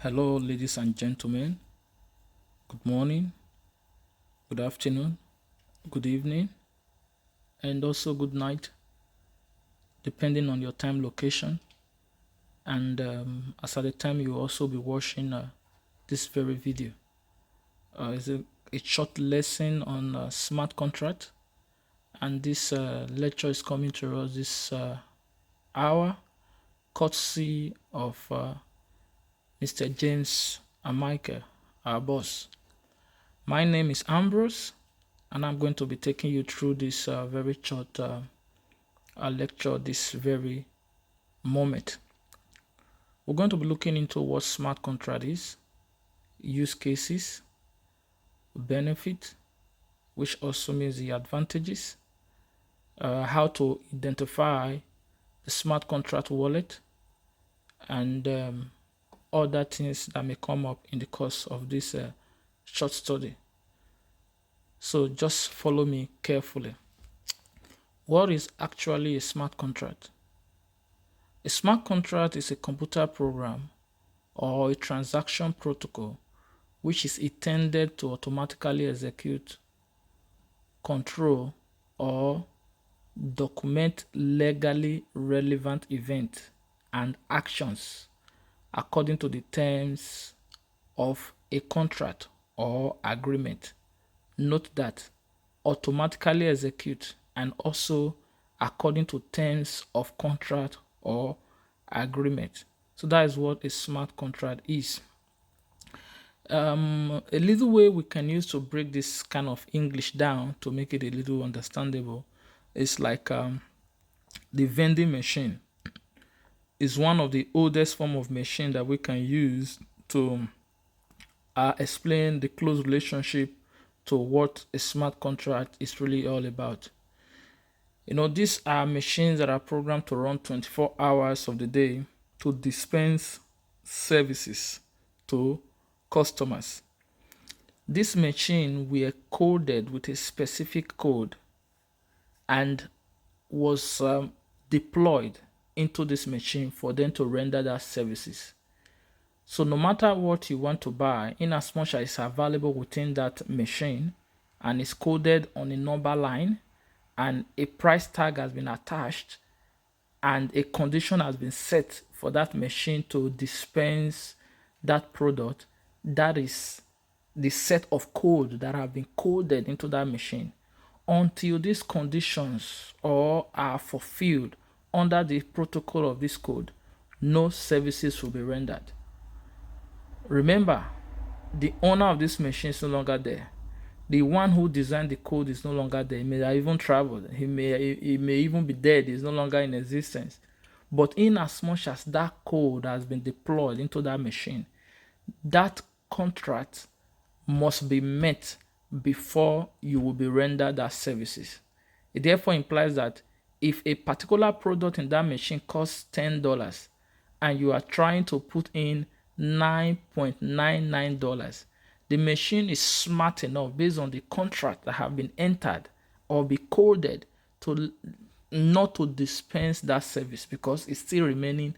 Hello, ladies and gentlemen. Good morning, good afternoon, good evening, and also good night, depending on your time location. And as at the time you will also be watching this very video. It's a short lesson on smart contract, and this lecture is coming to us this hour, courtesy of Mr. James and Michael, our boss. My name is Ambrose, and I'm going to be taking you through this very short lecture this very moment. We're going to be looking into what smart contract is, use cases, benefit, which also means the advantages, how to identify the smart contract wallet, and other things that may come up in the course of this short study. So just follow me carefully. What is actually a smart contract? A smart contract is a computer program or a transaction protocol which is intended to automatically execute, control, or document legally relevant events and actions according to the terms of a contract or agreement. Note that automatically execute and also according to terms of contract or agreement. So that is what a smart contract is. A little way we can use to break this kind of English down to make it a little understandable is like the vending machine is one of the oldest form of machine that we can use to explain the close relationship to what a smart contract is really all about. These are machines that are programmed to run 24 hours of the day to dispense services to customers. This machine were coded with a specific code and was deployed into this machine for them to render that services. So no matter what you want to buy, in as much as it's available within that machine and is coded on a number line and a price tag has been attached and a condition has been set for that machine to dispense that product, that is the set of code that have been coded into that machine. Until these conditions or are fulfilled under the protocol of this code, no services will be rendered. Remember, the owner of this machine is no longer there. The one who designed the code is no longer there. He may have even traveled. He may even be dead. He's no longer in existence. But in as much as that code has been deployed into that machine, that contract must be met before you will be rendered that services. It therefore implies that if a particular product in that machine costs $10 and you are trying to put in $9.99, the machine is smart enough based on the contract that have been entered or be coded to not to dispense that service because it's still remaining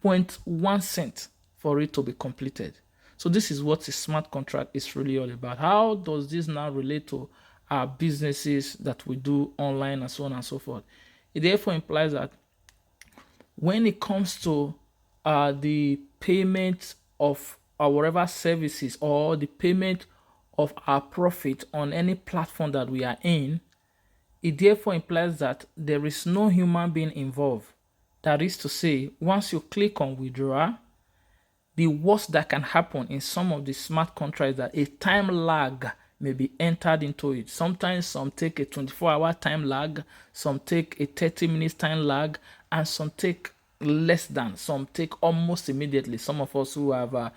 0.1 cent for it to be completed. So this is what a smart contract is really all about. How does this now relate to our businesses that we do online and so on and so forth? It therefore implies that when it comes to the payment of our whatever services or the payment of our profit on any platform that we are in, it therefore implies that there is no human being involved. That is to say, once you click on withdraw, the worst that can happen in some of the smart contracts is that a time lag may be entered into it. Sometimes some take a 24-hour time lag, some take a 30 minutes time lag, and some take less than, some take almost immediately. Some of us who have a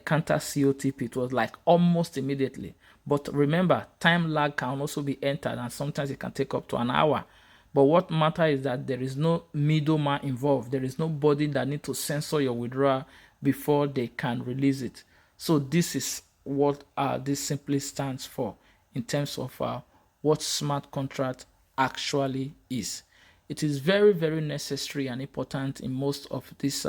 counter COTP, it was like almost immediately. But remember, time lag can also be entered, and sometimes it can take up to an hour. But what matters is that there is no middleman involved. There is nobody that need to censor your withdrawal before they can release it. So this is what this simply stands for in terms of what smart contract actually is. It is very, very necessary and important in most of these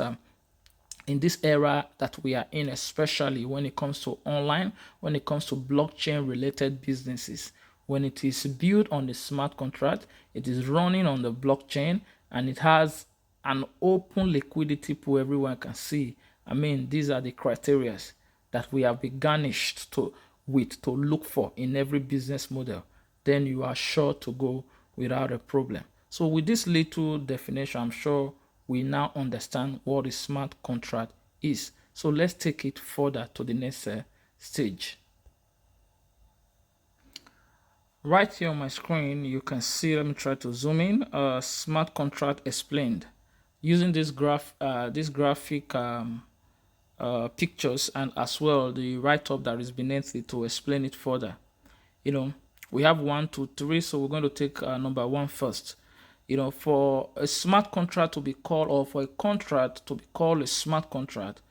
in this era that we are in, especially when it comes to online, when it comes to blockchain related businesses. When it is built on the smart contract, it is running on the blockchain, and it has an open liquidity pool everyone can see. I mean, these are the criteria that we have been garnished to look for in every business model. Then you are sure to go without a problem. So with this little definition, I'm sure we now understand what a smart contract is. So let's take it further to the next stage. Right here on my screen, you can see, let me try to zoom in, smart contract explained. Using this graphic pictures, and as well the write-up that is beneath it to explain it further. We have 1, 2, 3, so we're going to take number 1 first. For a smart contract to be called, or for a contract to be called a smart contract,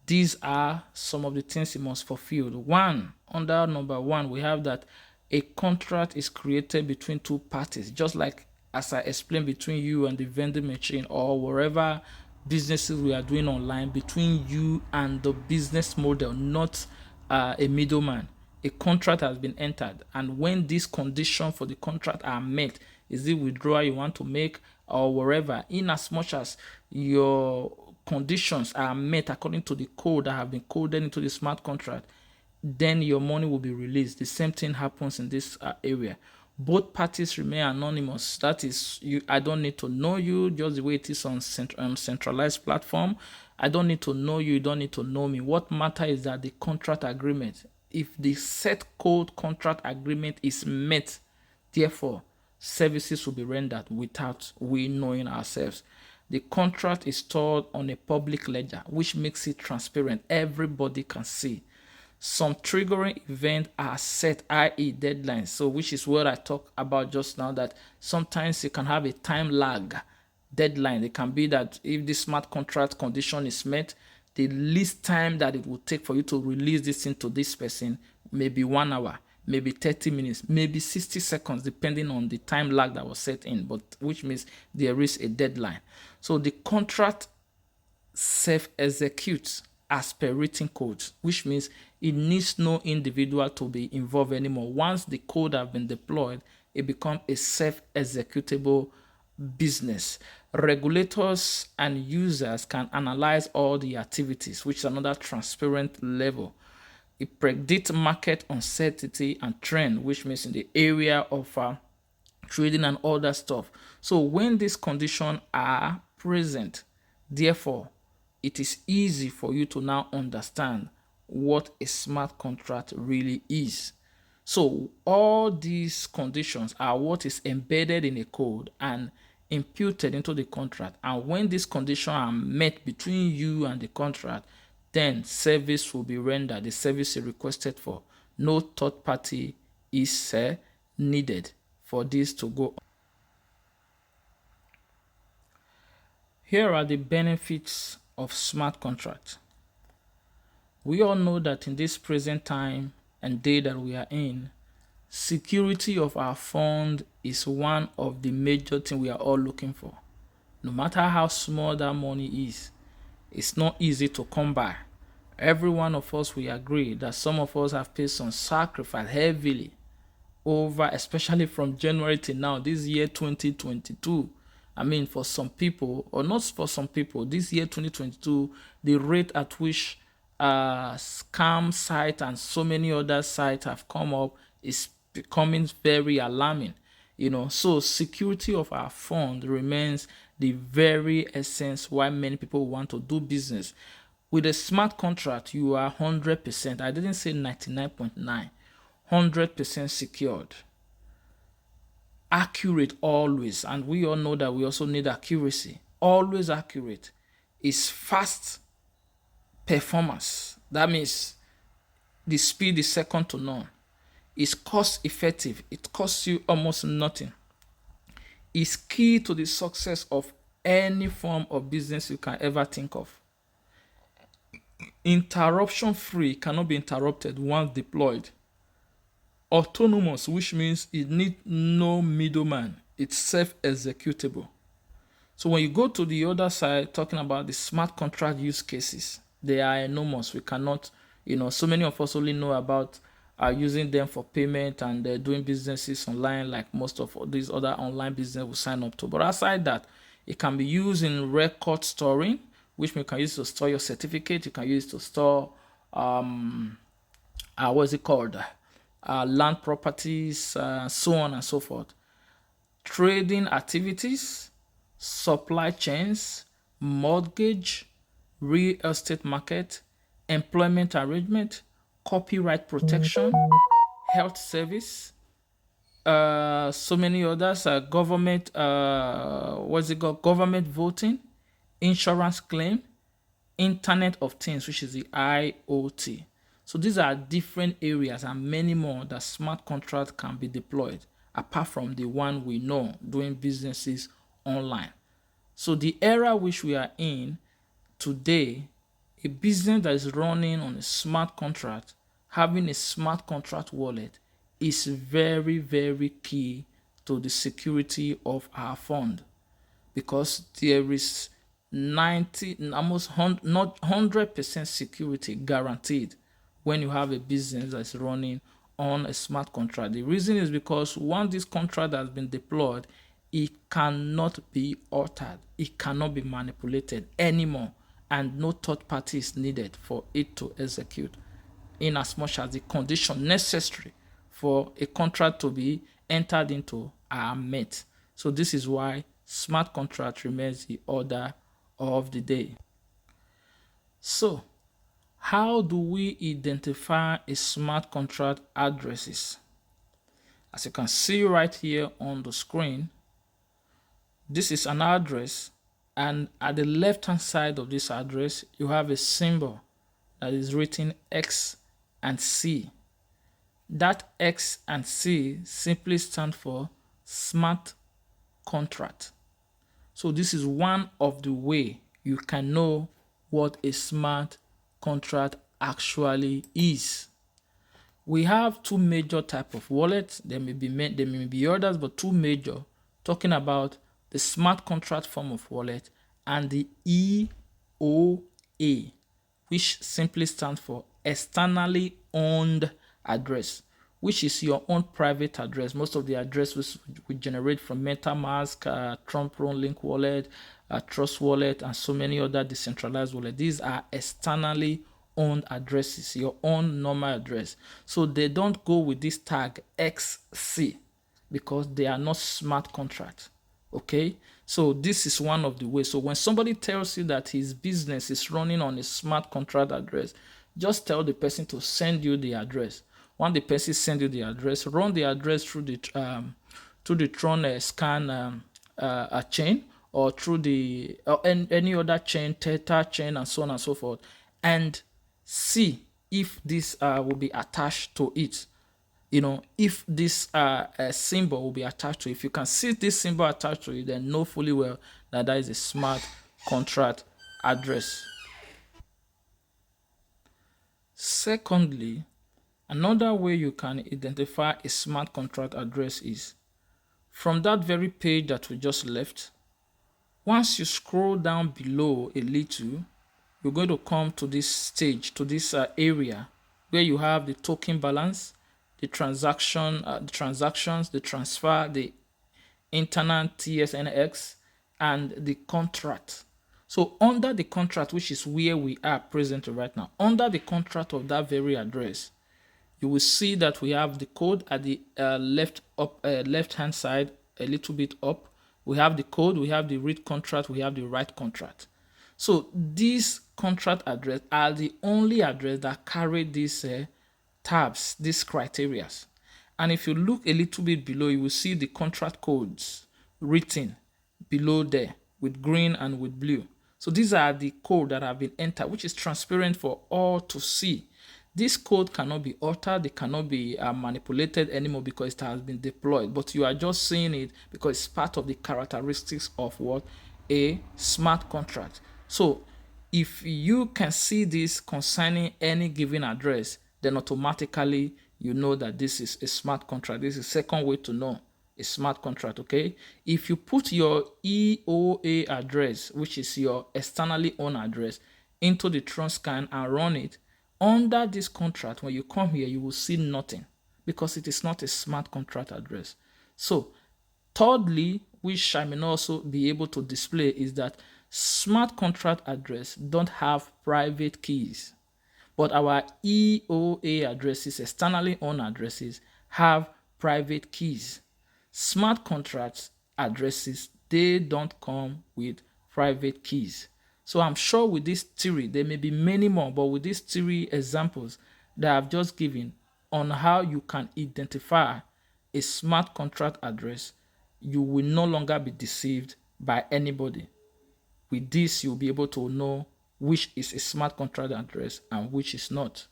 these are some of the things it must fulfill. One, under number 1, we have that a contract is created between two parties, just like as I explained, between you and the vending machine, or wherever businesses we are doing online, between you and the business model, not a middleman. A contract has been entered, and when these conditions for the contract are met, is it withdrawal you want to make, or wherever, in as much as your conditions are met according to the code that have been coded into the smart contract, then your money will be released. The same thing happens in this area. Both parties remain anonymous. That is, I don't need to know you, just the way it is on centralized platform. I don't need to know you, you don't need to know me. What matters is that the contract agreement, if the set code contract agreement is met, therefore services will be rendered without we knowing ourselves. The contract is stored on a public ledger, which makes it transparent. Everybody can see. Some triggering events are set, i.e. deadlines. So which is what I talked about just now, that sometimes you can have a time lag deadline. It can be that if the smart contract condition is met, the least time that it will take for you to release this thing to this person may be 1 hour, maybe 30 minutes, maybe 60 seconds, depending on the time lag that was set in, but which means there is a deadline. So the contract self-executes as per written code, which means it needs no individual to be involved anymore. Once the code have been deployed, it becomes a self-executable business. Regulators and users can analyze all the activities, which is another transparent level. It predicts market uncertainty and trend, which means in the area of trading and other stuff. So when these conditions are present, therefore, it is easy for you to now understand what a smart contract really is. So all these conditions are what is embedded in a code and imputed into the contract. And when these conditions are met between you and the contract, then service will be rendered, the service is requested for. No third party is needed for this to go on. Here are the benefits of smart contract. We all know that in this present time and day that we are in, security of our fund is one of the major things we are all looking for. No matter how small that money is, it's not easy to come by. Every one of us, we agree that some of us have paid some sacrifice heavily over, especially from January to now, this year 2022. I mean, for some people, or not for some people, this year 2022, the rate at which scam site and so many other sites have come up is becoming very alarming. So security of our fund remains the very essence why many people want to do business. With a smart contract, you are 100%, I didn't say 99.9, 100% secured. Accurate always, and we all know that we also need accuracy. Always accurate. Is fast performance. That means the speed is second to none. Is cost effective. It costs you almost nothing. Is key to the success of any form of business you can ever think of. Interruption free, cannot be interrupted once deployed. Autonomous, which means it needs no middleman. It's self-executable. So when you go to the other side, talking about the smart contract use cases, they are enormous. We cannot, so many of us only know about using them for payment and doing businesses online, like most of these other online business will sign up to. But aside that, it can be used in record storing, which you can use to store your certificate. You can use to store what's it called? Land properties, so on and so forth. Trading activities, supply chains, mortgage, real estate market, employment arrangement, copyright protection, health service, so many others, government, what's it called? Government voting, insurance claim, Internet of Things, which is the IoT. So these are different areas and many more that smart contracts can be deployed apart from the one we know doing businesses online. So the era which we are in today, a business that is running on a smart contract, having a smart contract wallet is very, very key to the security of our fund, because there is 90, almost not 100% security guaranteed when you have a business that's running on a smart contract. The reason is because once this contract has been deployed, it cannot be altered, it cannot be manipulated anymore, and no third party is needed for it to execute, in as much as the condition necessary for a contract to be entered into are met. So this is why smart contract remains the order of the day. So how do we identify a smart contract addresses? As you can see right here on the screen, this is an address, and at the left hand side of this address you have a symbol that is written X and C. That X and C simply stand for smart contract. So this is one of the way you can know what a smart contract actually is. We have two major type of wallets. There may be others, but two major, talking about the smart contract form of wallet and the EOA, which simply stands for externally owned address, which is your own private address. Most of the addresses we generate from MetaMask, Trump Link Wallet, Trust Wallet, and so many other decentralized wallets. These are externally owned addresses, your own normal address. So they don't go with this tag XC because they are not smart contracts. Okay, so this is one of the ways. So when somebody tells you that his business is running on a smart contract address, just tell the person to send you the address. When the person sends you the address, run the address through the Tron scan chain, or through the any other chain, Theta chain, and so on and so forth, and see if this will be attached to it. If this symbol will be attached to it. If you can see this symbol attached to it, then know fully well that that is a smart contract address. Secondly, another way you can identify a smart contract address is from that very page that we just left. Once you scroll down below a little, you're going to come to this stage, to this area where you have the token balance, the transactions, the transfer, the internal TSNX, and the contract. So under the contract, which is where we are present right now, under the contract of that very address, you will see that we have the code at the left hand side, a little bit up. We have the code, we have the read contract, we have the write contract. So these contract address are the only address that carry these tabs, these criteria. And if you look a little bit below, you will see the contract codes written below there with green and with blue. So these are the code that have been entered, which is transparent for all to see. This code cannot be altered, it cannot be manipulated anymore because it has been deployed, but you are just seeing it because it's part of the characteristics of what a smart contract. So if you can see this concerning any given address, then automatically you know that this is a smart contract. This is the second way to know a smart contract, okay? If you put your EOA address, which is your externally owned address, into the Tron scan and run it, under this contract, when you come here, you will see nothing because it is not a smart contract address. So, thirdly, which I may not also be able to display, is that smart contract address don't have private keys, but our EOA addresses, externally owned addresses, have private keys. Smart contracts addresses, they don't come with private keys. So I'm sure with this theory, there may be many more, but with these three examples that I've just given on how you can identify a smart contract address, you will no longer be deceived by anybody. With this, you'll be able to know which is a smart contract address and which is not.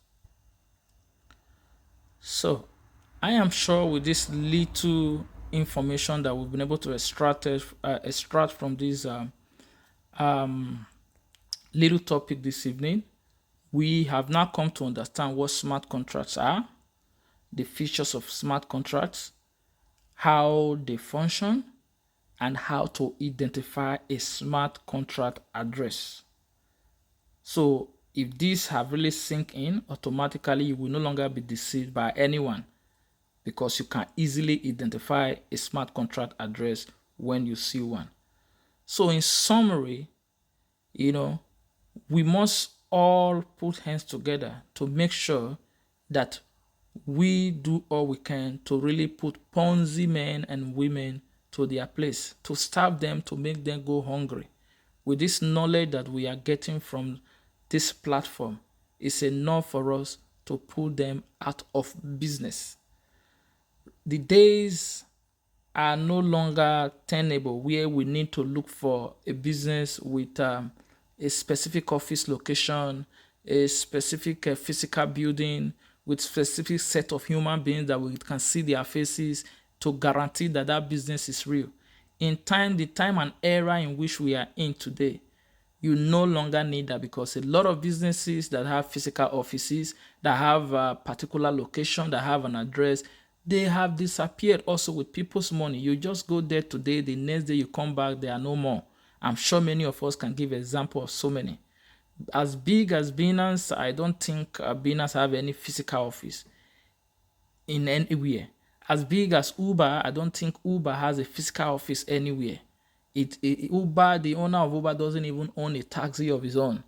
So I am sure with this little information that we've been able to extract from this little topic this evening, we have now come to understand what smart contracts are, the features of smart contracts, how they function, and how to identify a smart contract address. So if these have really sink in, automatically you will no longer be deceived by anyone because you can easily identify a smart contract address when you see one. So in summary, we must all put hands together to make sure that we do all we can to really put Ponzi men and women to their place, to starve them, to make them go hungry. With this knowledge that we are getting from this platform, it's enough for us to put them out of business. The days are no longer tenable where we need to look for a business with a specific office location, a specific physical building, with specific set of human beings that we can see their faces to guarantee that that business is real. In time, the time and era in which we are in today, you no longer need that because a lot of businesses that have physical offices, that have a particular location, that have an address, they have disappeared also with people's money. You just go there today, the next day you come back, there are no more. I'm sure many of us can give example of so many. As big as Binance, I don't think Binance have any physical office in anywhere. As big as Uber, I don't think Uber has a physical office anywhere. Uber, the owner of Uber doesn't even own a taxi of his own.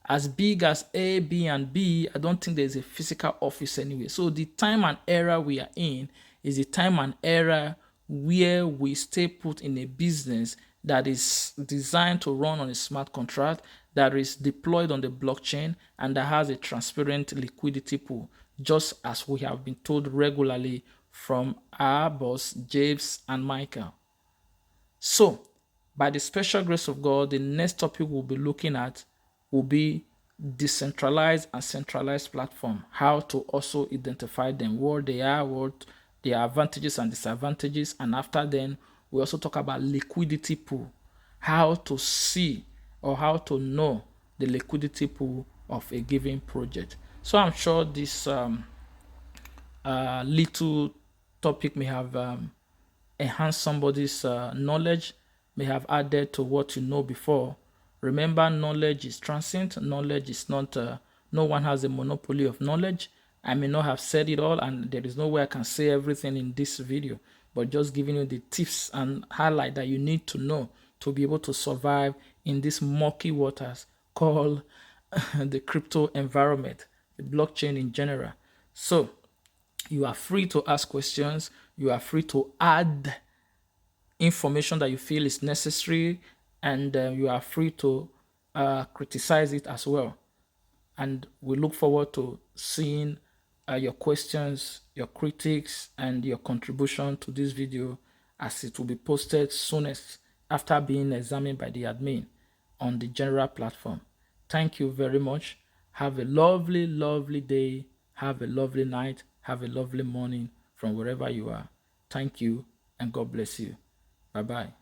As big as Airbnb, I don't think there's a physical office anywhere. So the time and era we are in is the time and era where we stay put in a business that is designed to run on a smart contract, that is deployed on the blockchain, and that has a transparent liquidity pool, just as we have been told regularly from our boss, James and Michael. So, by the special grace of God, the next topic we'll be looking at will be decentralized and centralized platform, how to also identify them, what they are, what their advantages and disadvantages, and after then we also talk about liquidity pool, how to see or how to know the liquidity pool of a given project. So I'm sure this little topic may have enhanced somebody's knowledge, may have added to what you know before. Remember, knowledge is transient. Knowledge is not, no one has a monopoly of knowledge. I may not have said it all, and there is no way I can say everything in this video, but just giving you the tips and highlight that you need to know to be able to survive in these murky waters called the crypto environment, the blockchain in general. So you are free to ask questions. You are free to add information that you feel is necessary, and you are free to criticize it as well. And we look forward to seeing your questions, your critiques, and your contribution to this video as it will be posted soonest after being examined by the admin on the general platform. Thank you very much. Have a lovely, lovely day. Have a lovely night. Have a lovely morning from wherever you are. Thank you, and God bless you. Bye-bye.